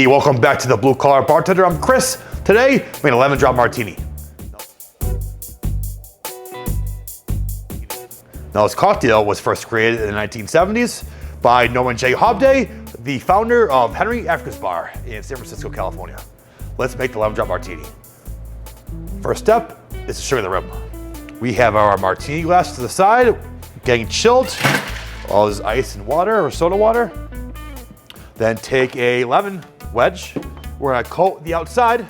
Hey, welcome back to the Blue Collar Bartender. I'm Chris. Today, we made a lemon drop martini. Now, this cocktail was first created in the 1970s by Norman J. Hobday, the founder of Henry Africa's Bar in San Francisco, California. Let's make the lemon drop martini. First step is to sugar the rim. We have our martini glass to the side, getting chilled. All this ice and water or soda water. Then take a lemon wedge. We're gonna coat the outside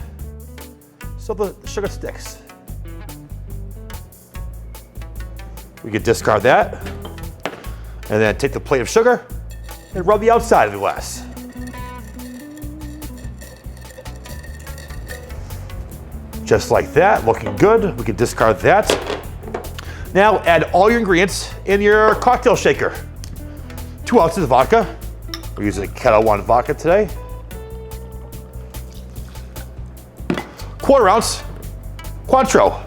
so the sugar sticks. We could discard that. And then take the plate of sugar and rub the outside of the glass. Just like that, looking good. We can discard that. Now add all your ingredients in your cocktail shaker. 2 ounces of vodka. We're using a Kettle One vodka today. 1/4 ounce Cointreau,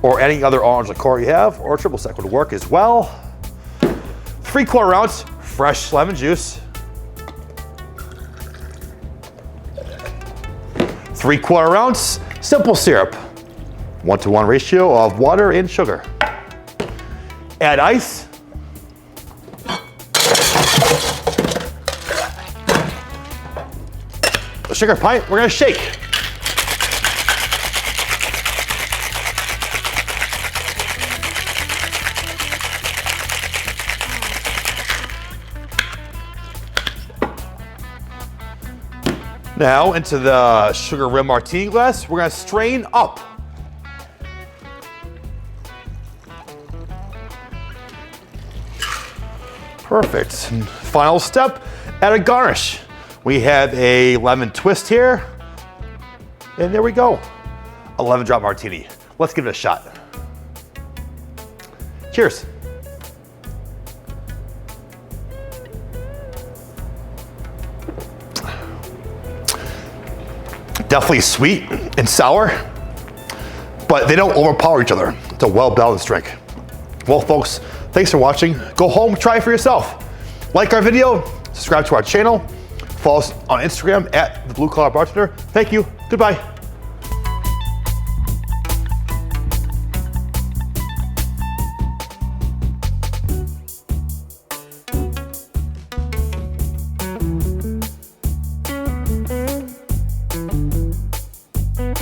or any other orange liqueur you have, or triple sec would work as well. 3/4 ounce fresh lemon juice. 3/4 ounce simple syrup. 1-to-1 ratio of water and sugar. Add ice. The sugar pint, we're gonna shake. Now into the sugar rim martini glass, we're gonna strain up. Perfect. And final step, add a garnish. We have a lemon twist here, and there we go. A lemon drop martini. Let's give it a shot. Cheers. Definitely sweet and sour, but they don't overpower each other. It's a well-balanced drink. Well, folks, thanks for watching. Go home, try it for yourself. Like our video, subscribe to our channel, follow us on Instagram at the Blue Collar Bartender. Thank you, goodbye.